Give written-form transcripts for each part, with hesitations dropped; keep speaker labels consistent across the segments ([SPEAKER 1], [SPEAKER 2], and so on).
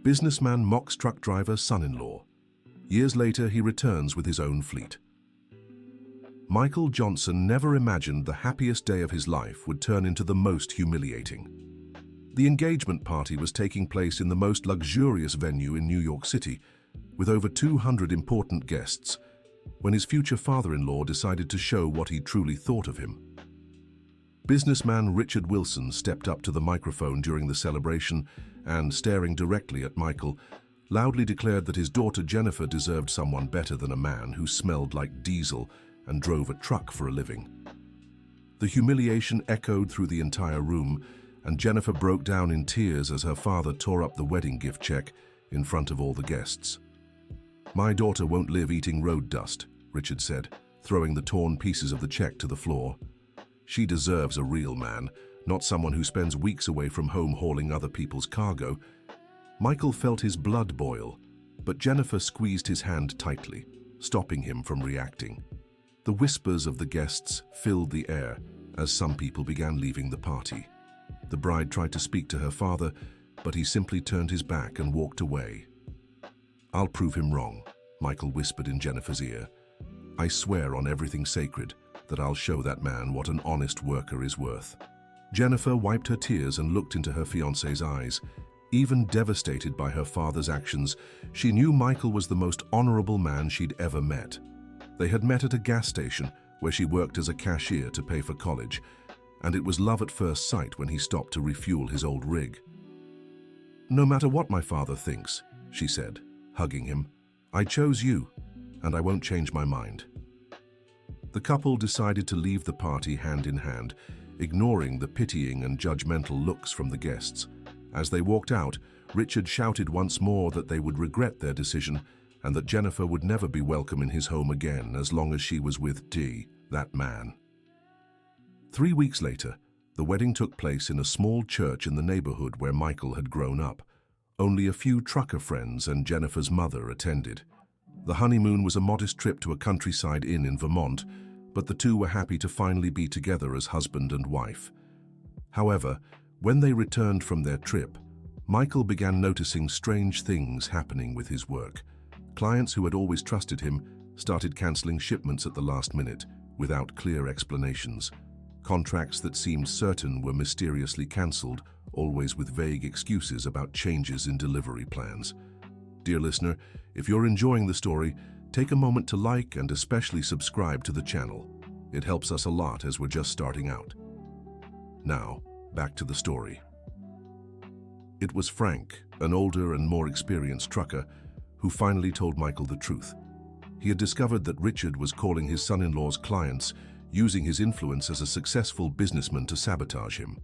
[SPEAKER 1] Businessman mocks truck driver son-in-law. Years later, he returns with his own fleet. Michael Johnson never imagined the happiest day of his life would turn into the most humiliating. The engagement party was taking place in the most luxurious venue in New York City, with over 200 important guests, when his future father-in-law decided to show what he truly thought of him. Businessman Richard Wilson stepped up to the microphone during the celebration and, staring directly at Michael, loudly declared that his daughter Jennifer deserved someone better than a man who smelled like diesel and drove a truck for a living. The humiliation echoed through the entire room, and Jennifer broke down in tears as her father tore up the wedding gift check in front of all the guests. "My daughter won't live eating road dust," Richard said, throwing the torn pieces of the check to the floor. "She deserves a real man, not someone who spends weeks away from home hauling other people's cargo." Michael felt his blood boil, but Jennifer squeezed his hand tightly, stopping him from reacting. The whispers of the guests filled the air as some people began leaving the party. The bride tried to speak to her father, but he simply turned his back and walked away. "I'll prove him wrong," Michael whispered in Jennifer's ear. "I swear on everything sacred that I'll show that man what an honest worker is worth." Jennifer wiped her tears and looked into her fiancé's eyes. Even devastated by her father's actions, she knew Michael was the most honorable man she'd ever met. They had met at a gas station where she worked as a cashier to pay for college, and it was love at first sight when he stopped to refuel his old rig. "No matter what my father thinks," she said, hugging him, "I chose you, and I won't change my mind." The couple decided to leave the party hand in hand, ignoring the pitying and judgmental looks from the guests. As they walked out, Richard shouted once more that they would regret their decision and that Jennifer would never be welcome in his home again as long as she was with that man. 3 weeks later, the wedding took place in a small church in the neighborhood where Michael had grown up. Only a few trucker friends and Jennifer's mother attended. The honeymoon was a modest trip to a countryside inn in Vermont, but the two were happy to finally be together as husband and wife. However, when they returned from their trip, Michael began noticing strange things happening with his work. Clients who had always trusted him started canceling shipments at the last minute without clear explanations. Contracts that seemed certain were mysteriously cancelled, always with vague excuses about changes in delivery plans. Dear listener, if you're enjoying the story, take a moment to like and especially subscribe to the channel. It helps us a lot as we're just starting out. Now, back to the story. It was Frank, an older and more experienced trucker, who finally told Michael the truth. He had discovered that Richard was calling his son-in-law's clients, using his influence as a successful businessman to sabotage him.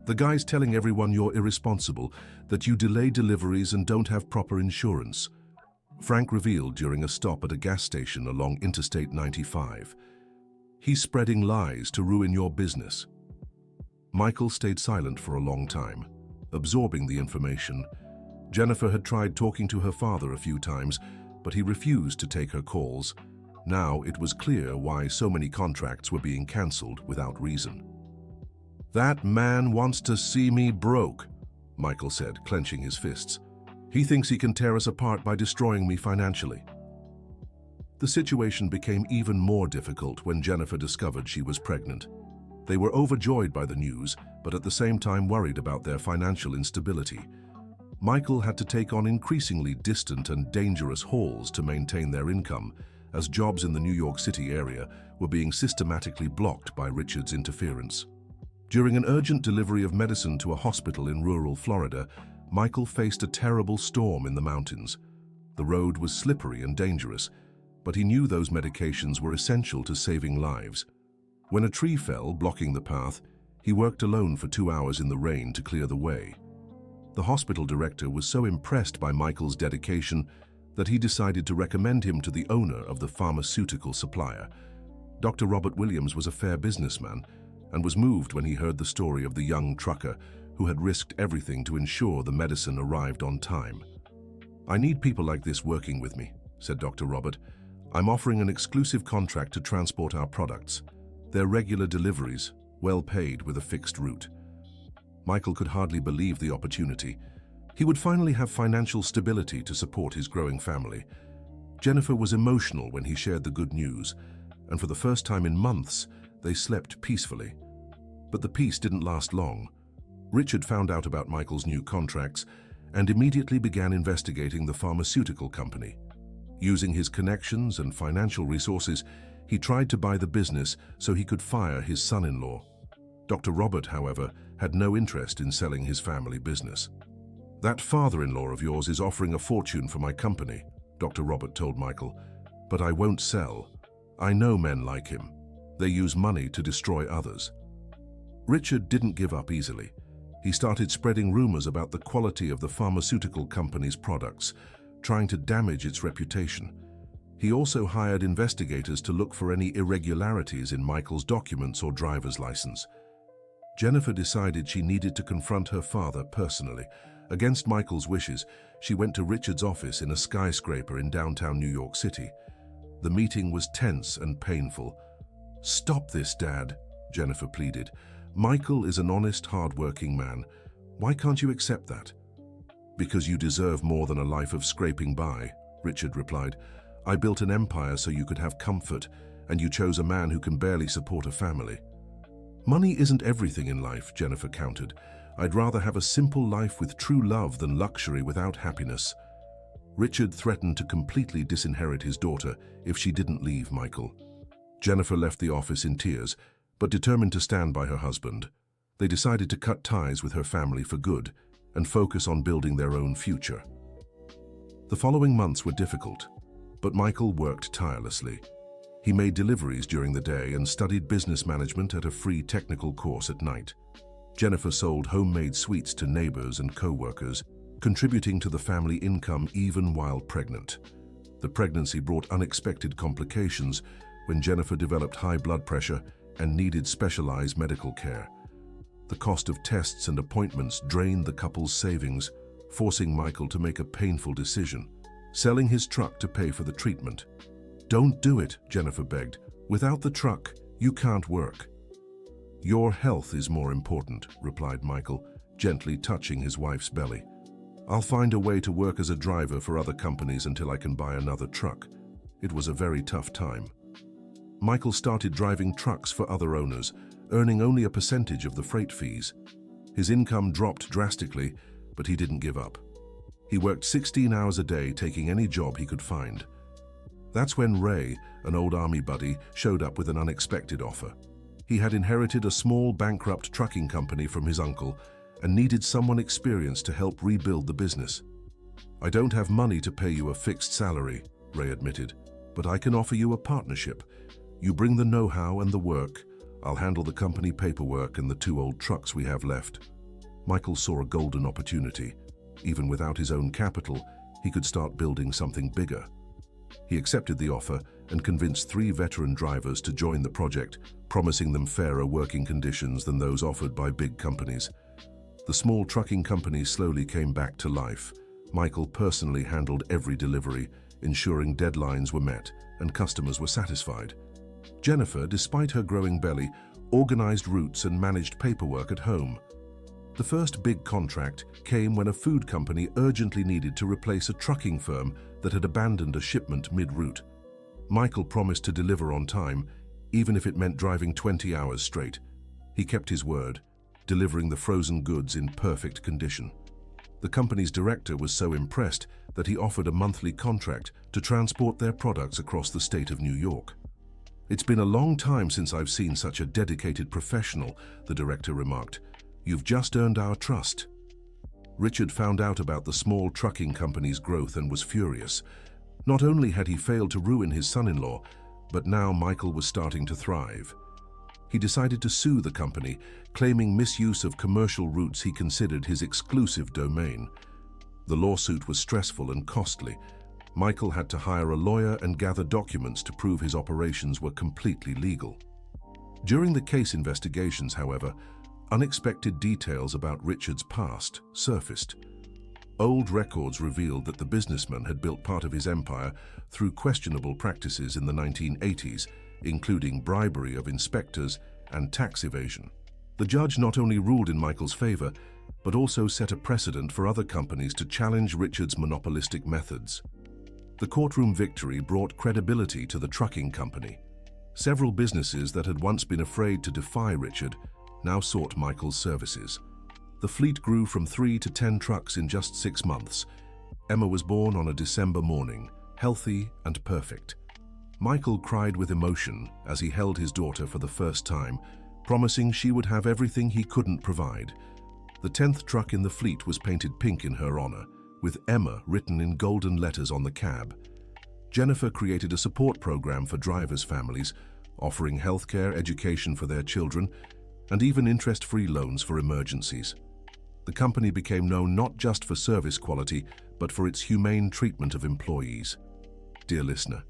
[SPEAKER 1] "The guy's telling everyone you're irresponsible, that you delay deliveries and don't have proper insurance," Frank revealed during a stop at a gas station along Interstate 95. "He's spreading lies to ruin your business." Michael stayed silent for a long time, absorbing the information. Jennifer had tried talking to her father a few times, but he refused to take her calls. Now it was clear why so many contracts were being cancelled without reason. "That man wants to see me broke," Michael said, clenching his fists. "He thinks he can tear us apart by destroying me financially." The situation became even more difficult when Jennifer discovered she was pregnant. They were overjoyed by the news, but at the same time worried about their financial instability. Michael had to take on increasingly distant and dangerous hauls to maintain their income, as jobs in the New York City area were being systematically blocked by Richard's interference. During an urgent delivery of medicine to a hospital in rural Florida, Michael faced a terrible storm in the mountains. The road was slippery and dangerous, but he knew those medications were essential to saving lives. When a tree fell, blocking the path, he worked alone for 2 hours in the rain to clear the way. The hospital director was so impressed by Michael's dedication that he decided to recommend him to the owner of the pharmaceutical supplier. Dr. Robert Williams was a fair businessman and was moved when he heard the story of the young trucker who had risked everything to ensure the medicine arrived on time. "I need people like this working with me," said Dr. Robert. "I'm offering an exclusive contract to transport our products. They're regular deliveries, well paid with a fixed route." Michael could hardly believe the opportunity, He would finally have financial stability to support his growing family. Jennifer was emotional when he shared the good news, and for the first time in months, they slept peacefully. But the peace didn't last long. Richard found out about Michael's new contracts and immediately began investigating the pharmaceutical company. Using his connections and financial resources, he tried to buy the business so he could fire his son-in-law. Dr. Robert, however, had no interest in selling his family business. "That father-in-law of yours is offering a fortune for my company," Dr. Robert told Michael, "but I won't sell. I know men like him. They use money to destroy others." Richard didn't give up easily. He started spreading rumors about the quality of the pharmaceutical company's products, trying to damage its reputation. He also hired investigators to look for any irregularities in Michael's documents or driver's license. Jennifer decided she needed to confront her father personally. Against Michael's wishes, she went to Richard's office in a skyscraper in downtown New York City. The meeting was tense and painful. "Stop this, Dad," Jennifer pleaded. "Michael is an honest, hard-working man. Why can't you accept that?" "Because you deserve more than a life of scraping by," Richard replied. "I built an empire so you could have comfort, and you chose a man who can barely support a family." "Money isn't everything in life," Jennifer countered. "I'd rather have a simple life with true love than luxury without happiness." Richard threatened to completely disinherit his daughter if she didn't leave Michael. Jennifer left the office in tears, but determined to stand by her husband. They decided to cut ties with her family for good and focus on building their own future. The following months were difficult, but Michael worked tirelessly. He made deliveries during the day and studied business management at a free technical course at night. Jennifer sold homemade sweets to neighbors and co-workers, contributing to the family income even while pregnant. The pregnancy brought unexpected complications when Jennifer developed high blood pressure and needed specialized medical care. The cost of tests and appointments drained the couple's savings, forcing Michael to make a painful decision, selling his truck to pay for the treatment. "Don't do it," Jennifer begged. "Without the truck, you can't work." "Your health is more important," replied Michael, gently touching his wife's belly. "I'll find a way to work as a driver for other companies until I can buy another truck." It was a very tough time. Michael started driving trucks for other owners, earning only a percentage of the freight fees. His income dropped drastically, but he didn't give up. He worked 16 hours a day, taking any job he could find. That's when Ray, an old army buddy, showed up with an unexpected offer. He had inherited a small, bankrupt trucking company from his uncle and needed someone experienced to help rebuild the business. "I don't have money to pay you a fixed salary," Ray admitted, "but I can offer you a partnership. You bring the know-how and the work. I'll handle the company paperwork and the 2 old trucks we have left." Michael saw a golden opportunity. Even without his own capital, he could start building something bigger. He accepted the offer and convinced 3 veteran drivers to join the project, promising them fairer working conditions than those offered by big companies. The small trucking company slowly came back to life. Michael personally handled every delivery, ensuring deadlines were met and customers were satisfied. Jennifer, despite her growing belly, organized routes and managed paperwork at home. The first big contract came when a food company urgently needed to replace a trucking firm that had abandoned a shipment mid-route. Michael promised to deliver on time, even if it meant driving 20 hours straight. He kept his word, delivering the frozen goods in perfect condition. The company's director was so impressed that he offered a monthly contract to transport their products across the state of New York. "It's been a long time since I've seen such a dedicated professional," the director remarked. "You've just earned our trust." Richard found out about the small trucking company's growth and was furious. Not only had he failed to ruin his son-in-law, but now Michael was starting to thrive. He decided to sue the company, claiming misuse of commercial routes he considered his exclusive domain. The lawsuit was stressful and costly. Michael had to hire a lawyer and gather documents to prove his operations were completely legal. During the case investigations, however, unexpected details about Richard's past surfaced. Old records revealed that the businessman had built part of his empire through questionable practices in the 1980s, including bribery of inspectors and tax evasion. The judge not only ruled in Michael's favor, but also set a precedent for other companies to challenge Richard's monopolistic methods. The courtroom victory brought credibility to the trucking company. Several businesses that had once been afraid to defy Richard now sought Michael's services. The fleet grew from 3 to 10 trucks in just 6 months. Emma was born on a December morning, healthy and perfect. Michael cried with emotion as he held his daughter for the first time, promising she would have everything he couldn't provide. The 10th truck in the fleet was painted pink in her honor, with Emma written in golden letters on the cab. Jennifer created a support program for drivers' families, offering healthcare, education for their children, and even interest-free loans for emergencies. The company became known not just for service quality, but for its humane treatment of employees. Dear listener,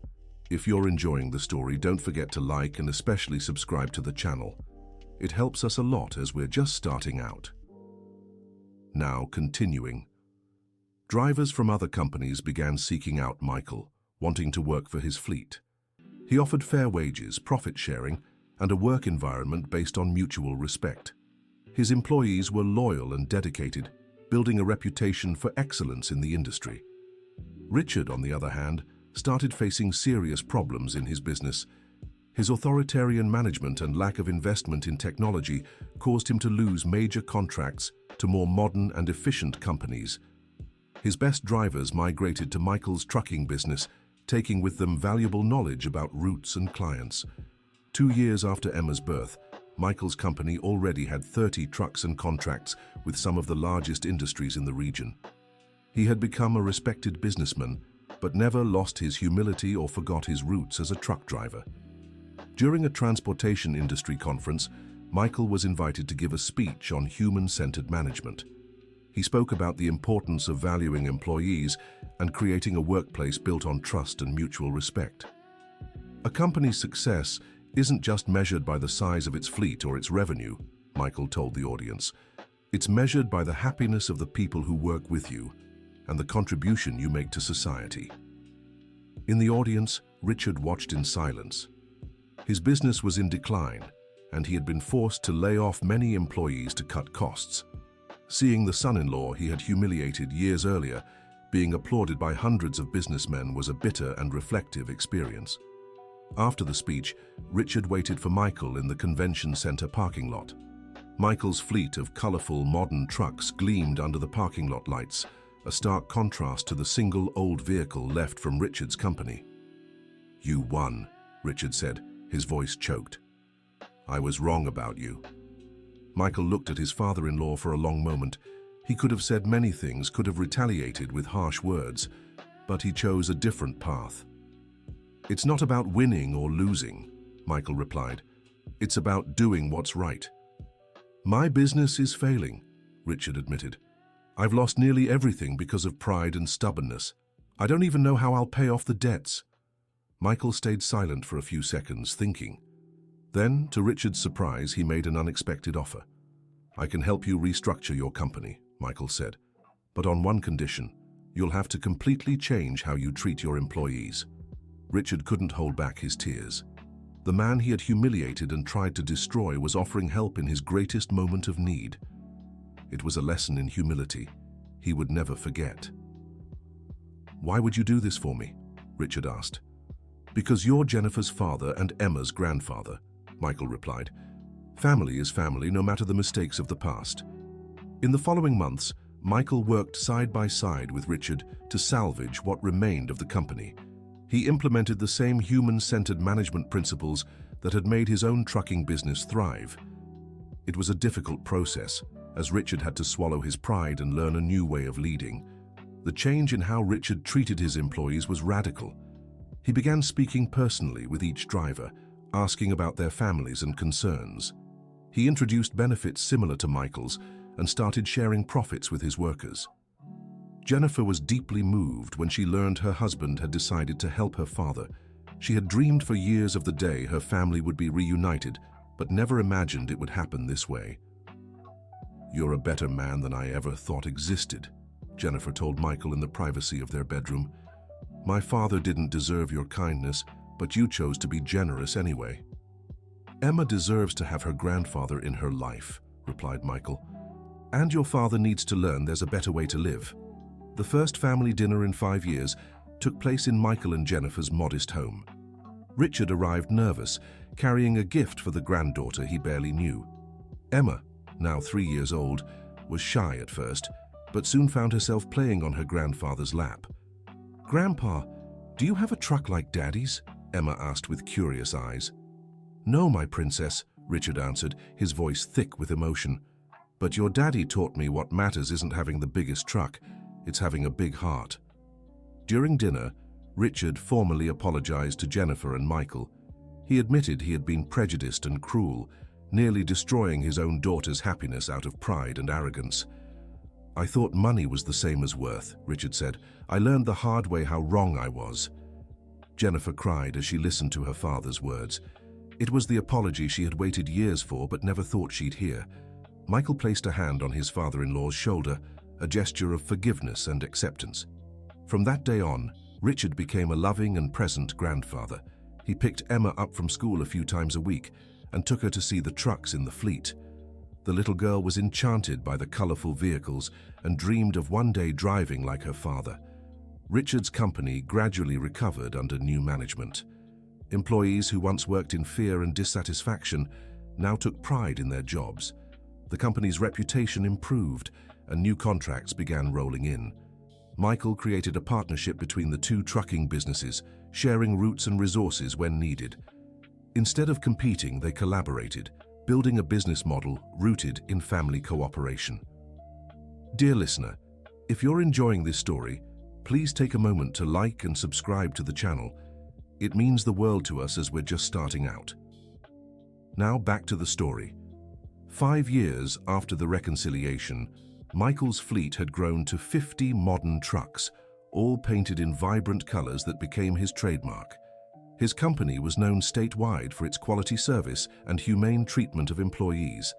[SPEAKER 1] if you're enjoying the story, don't forget to like and especially subscribe to the channel. It helps us a lot as we're just starting out. Now, continuing. Drivers from other companies began seeking out Michael, wanting to work for his fleet. He offered fair wages, profit sharing, and a work environment based on mutual respect. His employees were loyal and dedicated, building a reputation for excellence in the industry. Richard, on the other hand, started facing serious problems in his business. His authoritarian management and lack of investment in technology caused him to lose major contracts to more modern and efficient companies. His best drivers migrated to Michael's trucking business, taking with them valuable knowledge about routes and clients. 2 years after Emma's birth, Michael's company already had 30 trucks and contracts with some of the largest industries in the region. He had become a respected businessman, but never lost his humility or forgot his roots as a truck driver. During a transportation industry conference, Michael was invited to give a speech on human-centered management. He spoke about the importance of valuing employees and creating a workplace built on trust and mutual respect. A company's success isn't just measured by the size of its fleet or its revenue, Michael told the audience. It's measured by the happiness of the people who work with you and the contribution you make to society. In the audience, Richard watched in silence. His business was in decline, and he had been forced to lay off many employees to cut costs. Seeing the son-in-law he had humiliated years earlier being applauded by hundreds of businessmen was a bitter and reflective experience. After the speech, Richard waited for Michael in the convention center parking lot. Michael's fleet of colorful, modern trucks gleamed under the parking lot lights, a stark contrast to the single old vehicle left from Richard's company. "You won," Richard said, his voice choked. "I was wrong about you." Michael looked at his father-in-law for a long moment. He could have said many things, could have retaliated with harsh words, but he chose a different path. "It's not about winning or losing," Michael replied. "It's about doing what's right." "My business is failing," Richard admitted. "I've lost nearly everything because of pride and stubbornness. I don't even know how I'll pay off the debts." Michael stayed silent for a few seconds, thinking. Then, to Richard's surprise, he made an unexpected offer. "I can help you restructure your company," Michael said, "but on one condition. You'll have to completely change how you treat your employees." Richard couldn't hold back his tears. The man he had humiliated and tried to destroy was offering help in his greatest moment of need. It was a lesson in humility he would never forget. "Why would you do this for me?" Richard asked. "Because you're Jennifer's father and Emma's grandfather," Michael replied. "Family is family, no matter the mistakes of the past." In the following months, Michael worked side by side with Richard to salvage what remained of the company. He implemented the same human-centered management principles that had made his own trucking business thrive. It was a difficult process, as Richard had to swallow his pride and learn a new way of leading. The change in how Richard treated his employees was radical. He began speaking personally with each driver, asking about their families and concerns. He introduced benefits similar to Michael's and started sharing profits with his workers. Jennifer was deeply moved when she learned her husband had decided to help her father. She had dreamed for years of the day her family would be reunited, but never imagined it would happen this way. "You're a better man than I ever thought existed," Jennifer told Michael in the privacy of their bedroom. "My father didn't deserve your kindness, but you chose to be generous anyway." "Emma deserves to have her grandfather in her life," replied Michael. And your father needs to learn there's a better way to live. The first family dinner in 5 years took place in Michael and Jennifer's modest home. Richard arrived nervous, carrying a gift for the granddaughter he barely knew. Emma, now 3 years old, was shy at first, but soon found herself playing on her grandfather's lap. "Grandpa, do you have a truck like Daddy's?" Emma asked with curious eyes. "No, my princess," Richard answered, his voice thick with emotion. "But your daddy taught me what matters isn't having the biggest truck, it's having a big heart." During dinner, Richard formally apologized to Jennifer and Michael. He admitted he had been prejudiced and cruel, nearly destroying his own daughter's happiness out of pride and arrogance. "I thought money was the same as worth," Richard said. "I learned the hard way how wrong I was." Jennifer cried as she listened to her father's words. It was the apology she had waited years for but never thought she'd hear. Michael placed a hand on his father-in-law's shoulder, a gesture of forgiveness and acceptance. From that day on, Richard became a loving and present grandfather. He picked Emma up from school a few times a week and took her to see the trucks in the fleet. The little girl was enchanted by the colorful vehicles and dreamed of one day driving like her father. Richard's company gradually recovered under new management. Employees who once worked in fear and dissatisfaction now took pride in their jobs. The company's reputation improved and new contracts began rolling in. Michael created a partnership between the two trucking businesses, sharing routes and resources when needed. Instead of competing, they collaborated, building a business model rooted in family cooperation. Dear listener, if you're enjoying this story, please take a moment to like and subscribe to the channel. It means the world to us as we're just starting out. Now back to the story. 5 years after the reconciliation, Michael's fleet had grown to 50 modern trucks, all painted in vibrant colors that became his trademark. His company was known statewide for its quality service and humane treatment of employees.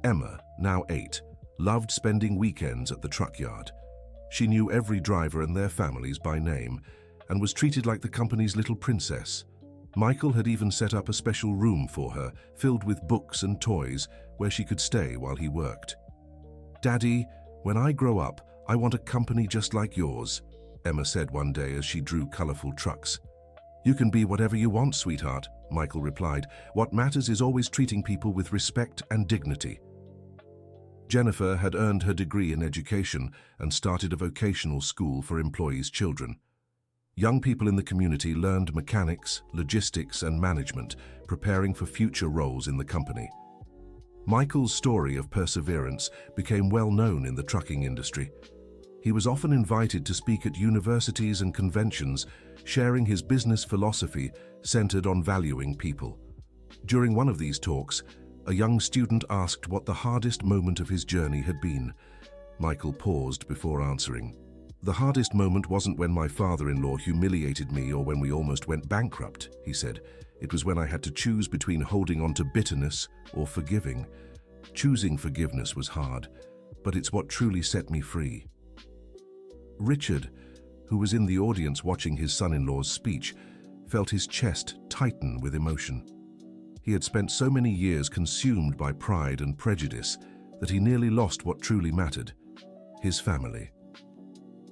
[SPEAKER 1] Emma, now 8, loved spending weekends at the truck yard. She knew every driver and their families by name and was treated like the company's little princess. Michael had even set up a special room for her, filled with books and toys, where she could stay while he worked. "Daddy, when I grow up, I want a company just like yours," Emma said one day as she drew colorful trucks. "You can be whatever you want, sweetheart," Michael replied. "What matters is always treating people with respect and dignity." Jennifer had earned her degree in education and started a vocational school for employees' children. Young people in the community learned mechanics, logistics, and management, preparing for future roles in the company. Michael's story of perseverance became well known in the trucking industry. He was often invited to speak at universities and conventions, sharing his business philosophy centered on valuing people. During one of these talks, a young student asked what the hardest moment of his journey had been. Michael paused before answering. "The hardest moment wasn't when my father-in-law humiliated me or when we almost went bankrupt," he said. "It was when I had to choose between holding on to bitterness or forgiving. Choosing forgiveness was hard, but it's what truly set me free." Richard, who was in the audience watching his son-in-law's speech, felt his chest tighten with emotion. He had spent so many years consumed by pride and prejudice that he nearly lost what truly mattered: his family.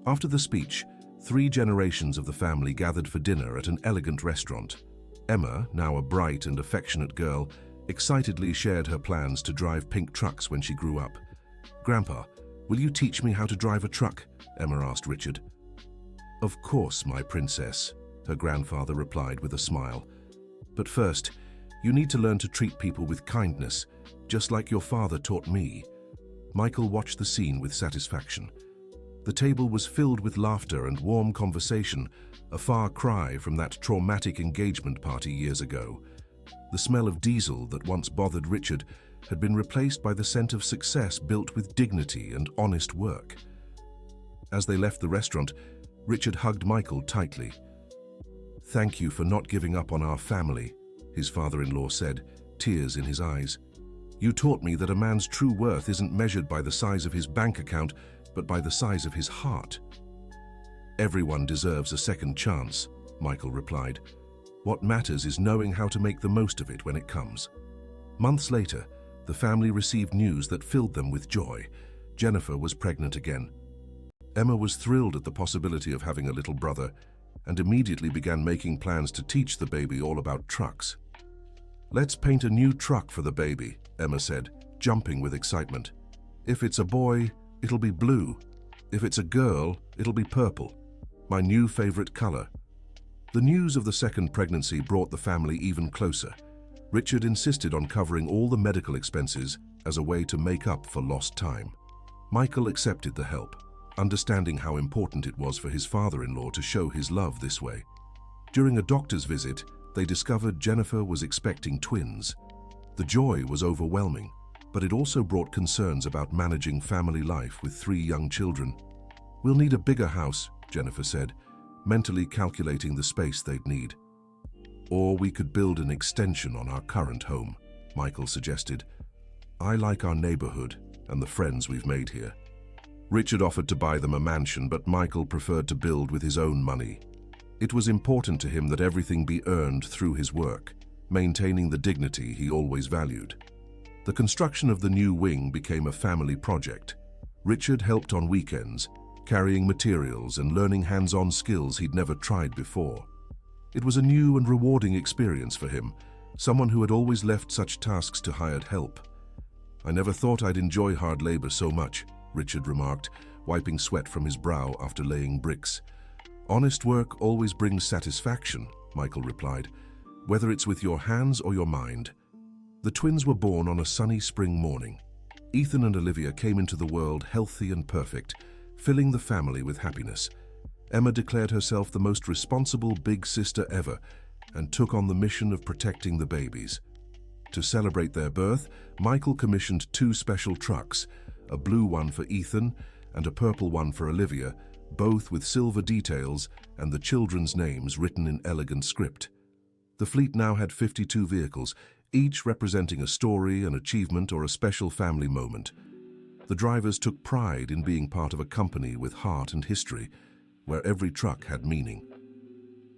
[SPEAKER 1] After the speech, 3 generations of the family gathered for dinner at an elegant restaurant. Emma, now a bright and affectionate girl, excitedly shared her plans to drive pink trucks when she grew up. "Grandpa, will you teach me how to drive a truck?" Emma asked Richard. "Of course, my princess," her grandfather replied with a smile. "But first, you need to learn to treat people with kindness, just like your father taught me." Michael watched the scene with satisfaction. The table was filled with laughter and warm conversation, a far cry from that traumatic engagement party years ago. The smell of diesel that once bothered Richard had been replaced by the scent of success built with dignity and honest work. As they left the restaurant, Richard hugged Michael tightly. "Thank you for not giving up on our family," his father-in-law said, tears in his eyes. "You taught me that a man's true worth isn't measured by the size of his bank account, but by the size of his heart." "Everyone deserves a second chance," Michael replied. "What matters is knowing how to make the most of it when it comes." Months later, the family received news that filled them with joy. Jennifer was pregnant again. Emma was thrilled at the possibility of having a little brother and immediately began making plans to teach the baby all about trucks. "Let's paint a new truck for the baby," Emma said, jumping with excitement. "If it's a boy, it'll be blue. If it's a girl, it'll be purple. My new favorite color." The news of the second pregnancy brought the family even closer. Richard insisted on covering all the medical expenses as a way to make up for lost time. Michael accepted the help, understanding how important it was for his father-in-law to show his love this way. During a doctor's visit, they discovered Jennifer was expecting twins. The joy was overwhelming, but it also brought concerns about managing family life with 3 young children. "We'll need a bigger house," Jennifer said, mentally calculating the space they'd need. "Or we could build an extension on our current home," Michael suggested. "I like our neighborhood and the friends we've made here." Richard offered to buy them a mansion, but Michael preferred to build with his own money. It was important to him that everything be earned through his work, maintaining the dignity he always valued. The construction of the new wing became a family project. Richard helped on weekends, carrying materials and learning hands-on skills he'd never tried before. It was a new and rewarding experience for him, someone who had always left such tasks to hired help. "I never thought I'd enjoy hard labor so much," Richard remarked, wiping sweat from his brow after laying bricks. "Honest work always brings satisfaction," Michael replied, "whether it's with your hands or your mind." The twins were born on a sunny spring morning. Ethan and Olivia came into the world healthy and perfect, filling the family with happiness. Emma declared herself the most responsible big sister ever and took on the mission of protecting the babies. To celebrate their birth, Michael commissioned 2 special trucks, a blue one for Ethan and a purple one for Olivia, both with silver details and the children's names written in elegant script. The fleet now had 52 vehicles, each representing a story, an achievement, or a special family moment. The drivers took pride in being part of a company with heart and history, where every truck had meaning.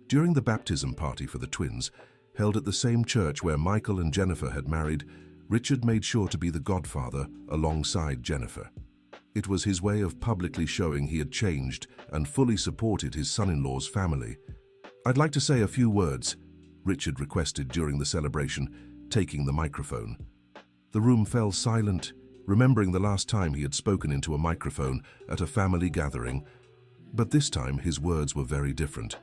[SPEAKER 1] During the baptism party for the twins, held at the same church where Michael and Jennifer had married, Richard made sure to be the godfather alongside Jennifer. It was his way of publicly showing he had changed and fully supported his son-in-law's family. "I'd like to say a few words," Richard requested during the celebration, taking the microphone. The room fell silent, remembering the last time he had spoken into a microphone at a family gathering, but this time his words were very different.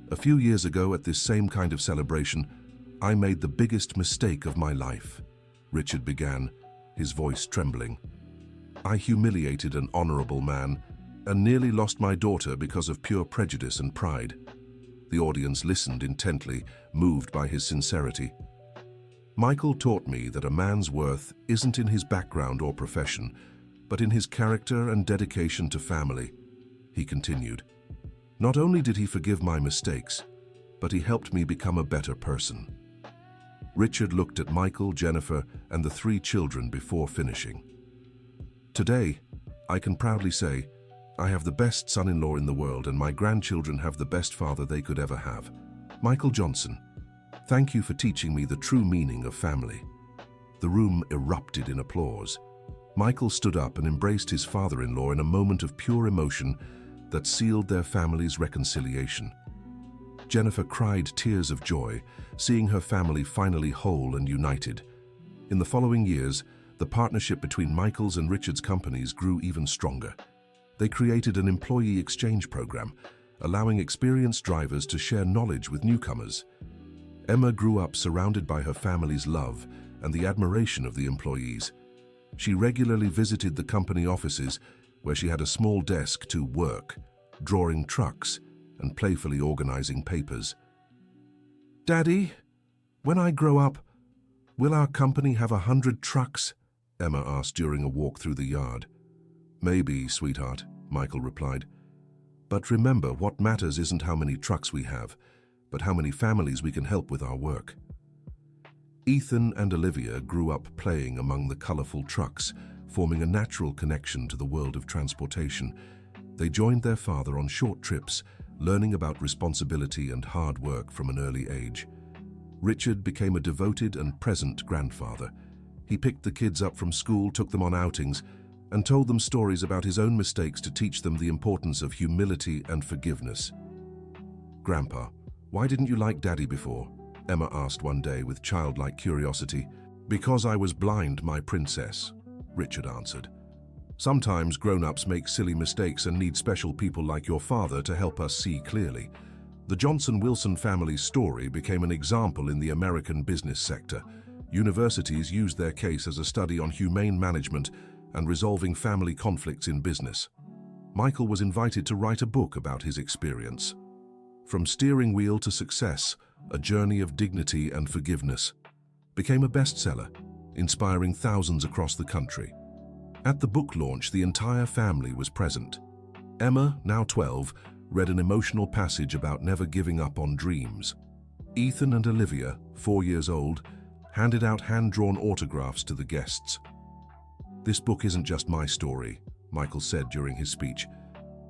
[SPEAKER 1] "A few years ago at this same kind of celebration, I made the biggest mistake of my life," Richard began, his voice trembling. "I humiliated an honorable man and nearly lost my daughter because of pure prejudice and pride." The audience listened intently, moved by his sincerity. "Michael taught me that a man's worth isn't in his background or profession, but in his character and dedication to family," he continued. "Not only did he forgive my mistakes, but he helped me become a better person." Richard looked at Michael, Jennifer, and the 3 children before finishing. "Today, I can proudly say, I have the best son-in-law in the world and my grandchildren have the best father they could ever have. Michael Johnson, thank you for teaching me the true meaning of family." The room erupted in applause. Michael stood up and embraced his father-in-law in a moment of pure emotion that sealed their family's reconciliation. Jennifer cried tears of joy, seeing her family finally whole and united. In the following years, the partnership between Michael's and Richard's companies grew even stronger. They created an employee exchange program, allowing experienced drivers to share knowledge with newcomers. Emma grew up surrounded by her family's love and the admiration of the employees. She regularly visited the company offices, where she had a small desk to work, drawing trucks, and playfully organizing papers. "Daddy, when I grow up, will our company have 100 trucks?" Emma asked during a walk through the yard. "Maybe, sweetheart," Michael replied. "But remember, what matters isn't how many trucks we have, but how many families we can help with our work." Ethan and Olivia grew up playing among the colorful trucks, forming a natural connection to the world of transportation. They joined their father on short trips, learning about responsibility and hard work from an early age. Richard became a devoted and present grandfather. He picked the kids up from school, took them on outings, and told them stories about his own mistakes to teach them the importance of humility and forgiveness. "Grandpa, why didn't you like Daddy before?" Emma asked one day with childlike curiosity. "Because I was blind, my princess," Richard answered. "Sometimes grown-ups make silly mistakes and need special people like your father to help us see clearly." The Johnson-Wilson family's story became an example in the American business sector. Universities used their case as a study on humane management and resolving family conflicts in business. Michael was invited to write a book about his experience. From Steering Wheel to Success, A Journey of Dignity and Forgiveness, became a bestseller, inspiring thousands across the country. At the book launch, the entire family was present. Emma, now 12, read an emotional passage about never giving up on dreams. Ethan and Olivia, 4 years old, handed out hand-drawn autographs to the guests. "This book isn't just my story," Michael said during his speech.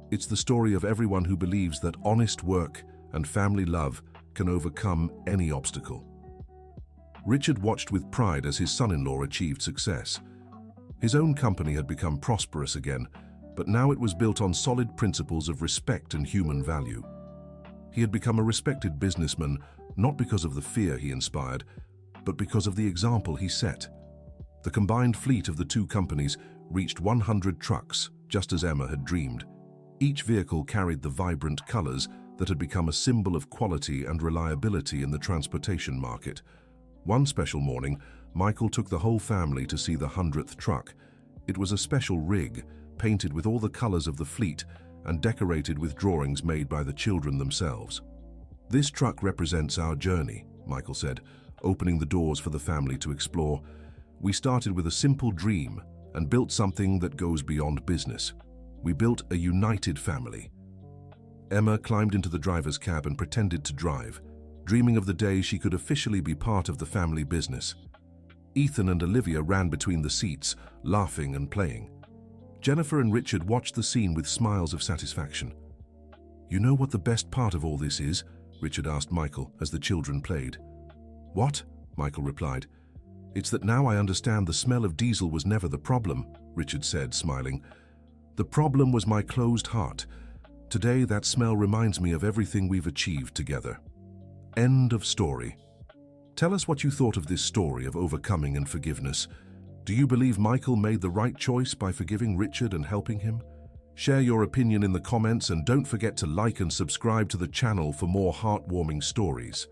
[SPEAKER 1] "It's the story of everyone who believes that honest work and family love can overcome any obstacle." Richard watched with pride as his son-in-law achieved success. His own company had become prosperous again, but now it was built on solid principles of respect and human value. He had become a respected businessman not because of the fear he inspired, but because of the example he set. The combined fleet of the two companies reached 100 trucks, just as Emma had dreamed. Each vehicle carried the vibrant colors that had become a symbol of quality and reliability in the transportation market. One special morning, Michael took the whole family to see the 100th truck. It was a special rig, painted with all the colors of the fleet and decorated with drawings made by the children themselves. "This truck represents our journey," Michael said, opening the doors for the family to explore. "We started with a simple dream and built something that goes beyond business. We built a united family." Emma climbed into the driver's cab and pretended to drive, dreaming of the day she could officially be part of the family business. Ethan and Olivia ran between the seats, laughing and playing. Jennifer and Richard watched the scene with smiles of satisfaction. "You know what the best part of all this is?" Richard asked Michael as the children played. "What?" Michael replied. "It's that now I understand the smell of diesel was never the problem," Richard said, smiling. "The problem was my closed heart. Today that smell reminds me of everything we've achieved together." End of story. Tell us what you thought of this story of overcoming and forgiveness. Do you believe Michael made the right choice by forgiving Richard and helping him? Share your opinion in the comments and don't forget to like and subscribe to the channel for more heartwarming stories.